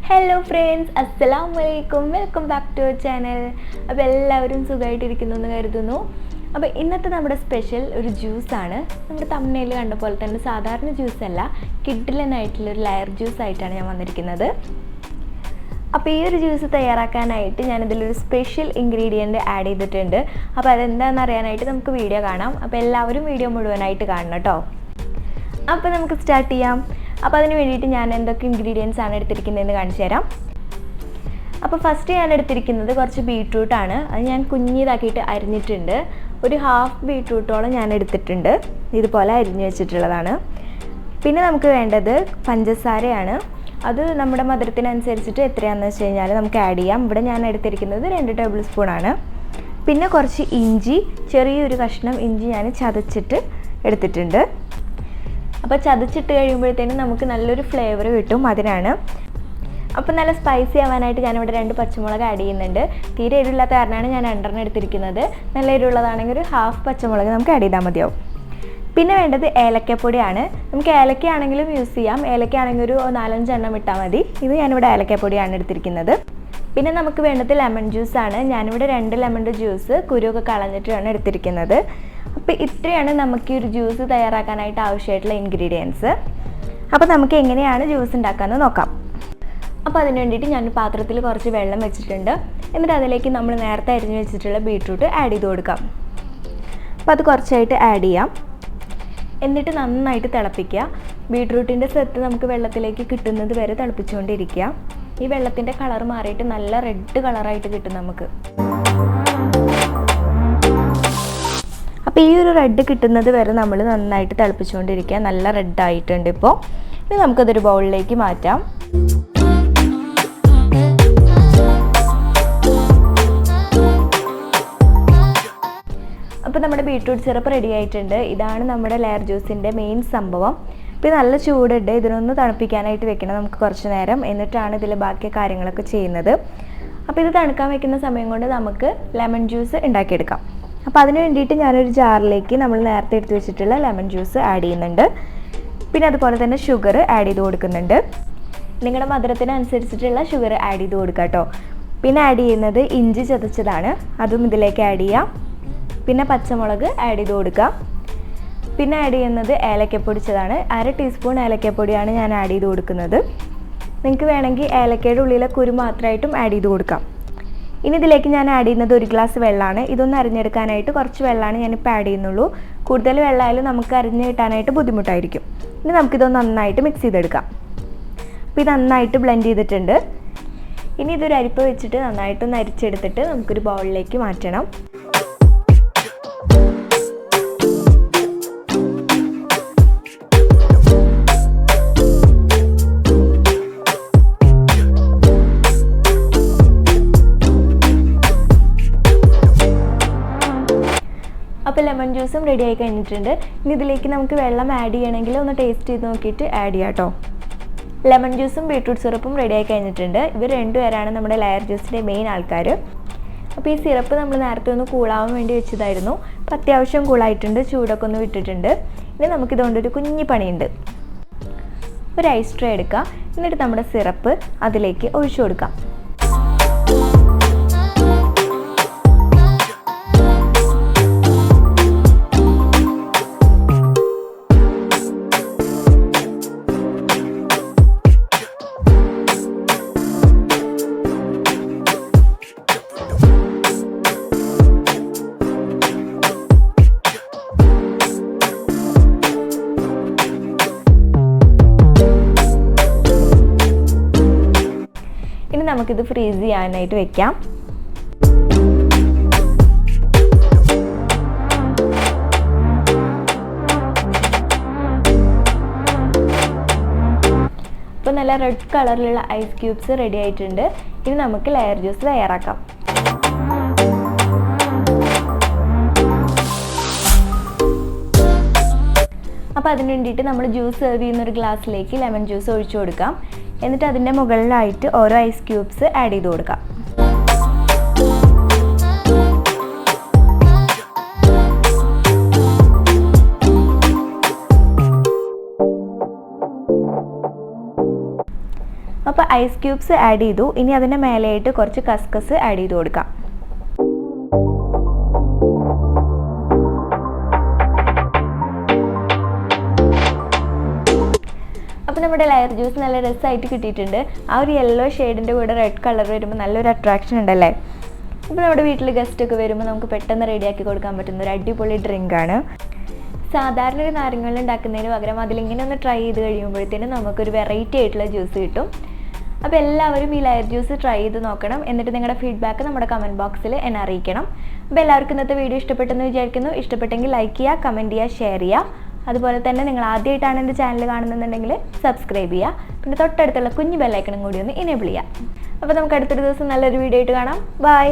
Hello friends, Assalamualaikum. Welcome back to our channel. അപ്പോൾ എല്ലാവരും സുഖമായിട്ടിരിക്കുന്നു എന്ന് കരുതുന്നു. അപ്പോൾ ഇന്നത്തെ നമ്മുടെ സ്പെഷ്യൽ ഒരു ജ്യൂസ് ആണ്. നമ്മുടെ തംബ്നെയിൽ കണ്ട പോലെ തന്നെ സാധാരണ ജ്യൂസ് അല്ല, കിഡിലനായിട്ടുള്ള ഒരു ലെയർ ജ്യൂസ് ആയിട്ടാണ് ഞാൻ വന്നിരിക്കുന്നത്. അപ്പോൾ ഈ ഒരു ജ്യൂസ് തയ്യാറാക്കാനായിട്ട് ഞാൻ ഇതിലൊരു സ്പെഷ്യൽ ഇൻഗ്രീഡിയൻറ്റ് ആഡ് ചെയ്തിട്ടുണ്ട്. അപ്പോൾ അതെന്താണെന്ന് അറിയാനായിട്ട് നമുക്ക് വീഡിയോ കാണാം. അപ്പോൾ എല്ലാവരും വീഡിയോ മുഴുവനായിട്ട് കാണണം കേട്ടോ. അപ്പോൾ നമുക്ക് സ്റ്റാർട്ട് ചെയ്യാം. അപ്പോൾ അതിന് വേണ്ടിയിട്ട് ഞാൻ എന്തൊക്കെ ഇൻഗ്രീഡിയൻസ് ആണ് എടുത്തിരിക്കുന്നതെന്ന് കാണിച്ചു തരാം. അപ്പോൾ ഫസ്റ്റ് ഞാൻ എടുത്തിരിക്കുന്നത് കുറച്ച് ബീട്രൂട്ടാണ്. അത് ഞാൻ കുഞ്ഞിതാക്കിയിട്ട് അരിഞ്ഞിട്ടുണ്ട്. ഒരു ഹാഫ് ബീട്രൂട്ടോളം ഞാൻ എടുത്തിട്ടുണ്ട്. ഇതുപോലെ അരിഞ്ഞു വെച്ചിട്ടുള്ളതാണ്. പിന്നെ നമുക്ക് വേണ്ടത് പഞ്ചസാരയാണ്. അത് നമ്മുടെ മധുരത്തിനനുസരിച്ചിട്ട് എത്രയാണെന്ന് വെച്ച് കഴിഞ്ഞാൽ നമുക്ക് ആഡ് ചെയ്യാം. ഇവിടെ ഞാൻ എടുത്തിരിക്കുന്നത് 2 ടേബിൾ സ്പൂണാണ്. പിന്നെ കുറച്ച് ഇഞ്ചി, ചെറിയൊരു കഷ്ണം ഇഞ്ചി ഞാൻ ചതച്ചിട്ട് എടുത്തിട്ടുണ്ട്. അപ്പോൾ ചതച്ചിട്ട് കഴിയുമ്പോഴത്തേനും നമുക്ക് നല്ലൊരു ഫ്ലേവർ കിട്ടും, അതിനാണ്. അപ്പോൾ നല്ല സ്പൈസി ആവാനായിട്ട് ഞാനിവിടെ 2 പച്ചമുളക് ആഡ് ചെയ്യുന്നുണ്ട്. തീരെ എരിവില്ലാത്ത കാരണമാണ് ഞാൻ 2 എടുത്തിരിക്കുന്നത്. നല്ല എരിവുള്ളതാണെങ്കിൽ ഒരു ഹാഫ് പച്ചമുളക് നമുക്ക് ആഡ് ചെയ്താൽ മതിയാവും. പിന്നെ വേണ്ടത് ഏലക്കപ്പൊടിയാണ്. നമുക്ക് ഏലക്കയാണെങ്കിലും യൂസ് ചെയ്യാം. ഏലക്കയാണെങ്കിൽ ഒരു 4-5 എണ്ണം ഇട്ടാൽ മതി. ഇത് ഞാനിവിടെ ഏലക്കപ്പൊടിയാണ് എടുത്തിരിക്കുന്നത്. പിന്നെ നമുക്ക് വേണ്ടത് ലെമൺ ജ്യൂസാണ്. ഞാനിവിടെ 2 ലെമണിൻ്റെ ജ്യൂസ് കുരുവൊക്കെ കളഞ്ഞിട്ടാണ് എടുത്തിരിക്കുന്നത്. അപ്പോൾ ഇത്രയാണ് നമുക്ക് ഈ ഒരു ജ്യൂസ് തയ്യാറാക്കാനായിട്ട് ആവശ്യമായിട്ടുള്ള ഇൻഗ്രീഡിയൻസ്. അപ്പോൾ നമുക്ക് എങ്ങനെയാണ് ജ്യൂസ് ഉണ്ടാക്കാമെന്ന് നോക്കാം. അപ്പോൾ അതിന് വേണ്ടിയിട്ട് ഞാൻ പാത്രത്തിൽ കുറച്ച് വെള്ളം വെച്ചിട്ടുണ്ട്. എന്നിട്ട് അതിലേക്ക് നമ്മൾ നേരത്തെ അരിഞ്ഞ് വെച്ചിട്ടുള്ള ബീട്രൂട്ട് ആഡ് ചെയ്ത് കൊടുക്കാം. അപ്പോൾ അത് കുറച്ചായിട്ട് ആഡ് ചെയ്യാം. എന്നിട്ട് നന്നായിട്ട് തിളപ്പിക്കുക. ബീട്രൂട്ടിൻ്റെ സെറ്റ് നമുക്ക് വെള്ളത്തിലേക്ക് കിട്ടുന്നത് വരെ തിളപ്പിച്ചുകൊണ്ടിരിക്കുക. ഈ വെള്ളത്തിൻ്റെ കളർ മാറിയിട്ട് നല്ല റെഡ് കളറായിട്ട് കിട്ടും നമുക്ക്. അപ്പോൾ ഈ ഒരു റെഡ് കിട്ടുന്നത് വരെ നമ്മൾ നന്നായിട്ട് തിളപ്പിച്ചുകൊണ്ടിരിക്കുക. നല്ല റെഡ് ആയിട്ടുണ്ട് ഇപ്പോൾ. ഇനി നമുക്കതൊരു ബൗളിലേക്ക് മാറ്റാം. അപ്പോൾ നമ്മുടെ ബീട്രൂട്ട് സിറപ്പ് റെഡി ആയിട്ടുണ്ട്. ഇതാണ് നമ്മുടെ ലെയർ ജ്യൂസിൻ്റെ മെയിൻ സംഭവം. ഇപ്പോൾ നല്ല ചൂടുണ്ട്. ഇതിനൊന്ന് തണുപ്പിക്കാനായിട്ട് വെക്കണം നമുക്ക് കുറച്ച് നേരം. എന്നിട്ടാണ് ഇതിൽ ബാക്കി കാര്യങ്ങളൊക്കെ ചെയ്യുന്നത്. അപ്പോൾ ഇത് തണുക്കാൻ വെക്കുന്ന സമയം കൊണ്ട് നമുക്ക് ലെമൺ ജ്യൂസ് ഉണ്ടാക്കിയെടുക്കാം. അപ്പോൾ അതിന് വേണ്ടിയിട്ട് ഞാനൊരു ജാറിലേക്ക് നമ്മൾ നേരത്തെ എടുത്ത് വെച്ചിട്ടുള്ള ലെമൺ ജ്യൂസ് ആഡ് ചെയ്യുന്നുണ്ട്. പിന്നെ അതുപോലെ തന്നെ ഷുഗർ ആഡ് ചെയ്ത് കൊടുക്കുന്നുണ്ട്. നിങ്ങളുടെ മധുരത്തിനനുസരിച്ചിട്ടുള്ള ഷുഗർ ആഡ് ചെയ്ത് കൊടുക്കുക കേട്ടോ. പിന്നെ ആഡ് ചെയ്യുന്നത് ഇഞ്ചി ചതച്ചതാണ്. അതും ഇതിലേക്ക് ആഡ് ചെയ്യാം. പിന്നെ പച്ചമുളക് ആഡ് ചെയ്ത് കൊടുക്കുക. പിന്നെ ആഡ് ചെയ്യുന്നത് ഏലക്കപ്പൊടിച്ചതാണ്. 1/2 ടീസ്പൂൺ ഏലക്കപ്പൊടിയാണ് ഞാൻ ആഡ് ചെയ്ത് കൊടുക്കുന്നത്. നിങ്ങൾക്ക് വേണമെങ്കിൽ ഏലക്കയുടെ ഉള്ളിലെ കുരു മാത്രമായിട്ടും ആഡ് ചെയ്ത് കൊടുക്കാം. ഇനി ഇതിലേക്ക് ഞാൻ ആഡ് ചെയ്യുന്നത് 1 ഗ്ലാസ് വെള്ളമാണ്. ഇതൊന്ന് അരിഞ്ഞെടുക്കാനായിട്ട് കുറച്ച് വെള്ളമാണ് ഞാനിപ്പോൾ ആഡ് ചെയ്യുന്നുള്ളൂ. കൂടുതൽ വെള്ളമായാലും നമുക്ക് അരിഞ്ഞ് കിട്ടാനായിട്ട് ബുദ്ധിമുട്ടായിരിക്കും. ഇനി നമുക്കിതൊന്ന് നന്നായിട്ട് മിക്സ് ചെയ്തെടുക്കാം. അപ്പോൾ ഇത് നന്നായിട്ട് ബ്ലെൻഡ് ചെയ്തിട്ടുണ്ട്. ഇനി ഇതൊരു അരിപ്പ വെച്ചിട്ട് നന്നായിട്ടൊന്ന് അരിച്ചെടുത്തിട്ട് നമുക്കൊരു ബൗളിലേക്ക് മാറ്റണം. അപ്പോൾ ലെമൺ ജ്യൂസും റെഡി ആയി കഴിഞ്ഞിട്ടുണ്ട്. ഇനി ഇതിലേക്ക് നമുക്ക് വെള്ളം ആഡ് ചെയ്യണമെങ്കിൽ ഒന്ന് ടേസ്റ്റ് ചെയ്ത് നോക്കിയിട്ട് ആഡ് ചെയ്യാം കേട്ടോ. ലെമൺ ജ്യൂസും ബീട്രൂട്ട് സിറപ്പും റെഡി ആയി കഴിഞ്ഞിട്ടുണ്ട്. ഇവർ 2 പേരാണ് നമ്മുടെ ലെയർ ജ്യൂസിൻ്റെ മെയിൻ ആൾക്കാർ. അപ്പോൾ ഈ സിറപ്പ് നമ്മൾ നേരത്തെ ഒന്ന് കൂളാവാൻ വേണ്ടി വെച്ചതായിരുന്നു. അപ്പോൾ അത്യാവശ്യം കൂളായിട്ടുണ്ട്. ചൂടൊക്കെ ഒന്ന് വിട്ടിട്ടുണ്ട്. ഇനി നമുക്കിതുകൊണ്ടൊരു കുഞ്ഞി പണിയുണ്ട്. ഒരു ഐസ് ട്രേ എടുക്കുക. എന്നിട്ട് നമ്മുടെ സിറപ്പ് അതിലേക്ക് ഒഴിച്ചു കൊടുക്കാം. ഇനി നമുക്കിത് ഫ്രീസ് ചെയ്യാനായിട്ട് വെക്കാം. അപ്പോൾ നല്ല റെഡ് കളറിലുള്ള ഐസ് ക്യൂബ്സ് റെഡി ആയിട്ടുണ്ട്. ഇനി നമുക്ക് ലെയർ ജ്യൂസ് തയ്യാറാക്കാം. അപ്പോൾ അതിന് വേണ്ടിയിട്ട് നമ്മൾ ജ്യൂസ് സെർവ് ചെയ്യുന്ന ഒരു ഗ്ലാസ്സിലേക്ക് ലെമൺ ജ്യൂസ് ഒഴിച്ചു കൊടുക്കാം. എന്നിട്ട് അതിൻ്റെ മുകളിലായിട്ട് ഓരോ ഐസ് ക്യൂബ്സ് ആഡ് ചെയ്ത് കൊടുക്കാം. അപ്പോൾ ഐസ് ക്യൂബ്സ് ആഡ് ചെയ്തു. ഇനി അതിൻ്റെ മേലെയായിട്ട് കുറച്ച് കസ്കസ് ആഡ് ചെയ്ത് കൊടുക്കാം. അപ്പോൾ നമ്മുടെ ലെയർ ജ്യൂസ് നല്ല രസമായിട്ട് കിട്ടിയിട്ടുണ്ട്. ആ ഒരു യെല്ലോ ഷെയ്ഡിൻ്റെ കൂടെ റെഡ് കളർ വരുമ്പോൾ നല്ലൊരു അട്രാക്ഷൻ ഉണ്ടല്ലേ. ഇപ്പോൾ നമ്മുടെ വീട്ടിൽ ഗസ്റ്റൊക്കെ വരുമ്പോൾ നമുക്ക് പെട്ടെന്ന് റെഡിയാക്കി കൊടുക്കാൻ പറ്റുന്ന ഒരു അടിപൊളി ഡ്രിങ്കാണ്. സാധാരണ ഒരു നാരങ്ങ ഉണ്ടാക്കുന്നതിന് പകരം അതിലിങ്ങനെ ഒന്ന് ട്രൈ ചെയ്ത് കഴിയുമ്പോഴത്തേനും നമുക്കൊരു വെറൈറ്റി ആയിട്ടുള്ള ജ്യൂസ് കിട്ടും. അപ്പോൾ എല്ലാവരും ഈ ലെയർ ജ്യൂസ് ട്രൈ ചെയ്ത് നോക്കണം. എന്നിട്ട് നിങ്ങളുടെ ഫീഡ്ബാക്ക് നമ്മുടെ കമൻറ്റ് ബോക്സിൽ എന്നെ അറിയിക്കണം. അപ്പോൾ എല്ലാവർക്കും ഇന്നത്തെ വീഡിയോ ഇഷ്ടപ്പെട്ടെന്ന് വിചാരിക്കുന്നു. ഇഷ്ടപ്പെട്ടെങ്കിൽ ലൈക്ക് ചെയ്യുക, കമൻറ്റ് ചെയ്യുക, ഷെയർ ചെയ്യുക. അതുപോലെ തന്നെ നിങ്ങൾ ആദ്യമായിട്ടാണ് എൻ്റെ ചാനൽ കാണുന്നുണ്ടെങ്കിൽ സബ്സ്ക്രൈബ് ചെയ്യുക. പിന്നെ തൊട്ടടുത്തുള്ള കുഞ്ഞു ബെല്ലൈക്കണും കൂടി ഒന്ന് എനേബിൾ ചെയ്യുക. അപ്പോൾ നമുക്ക് അടുത്തൊരു ദിവസം നല്ലൊരു വീഡിയോ ആയിട്ട് കാണാം. ബൈ.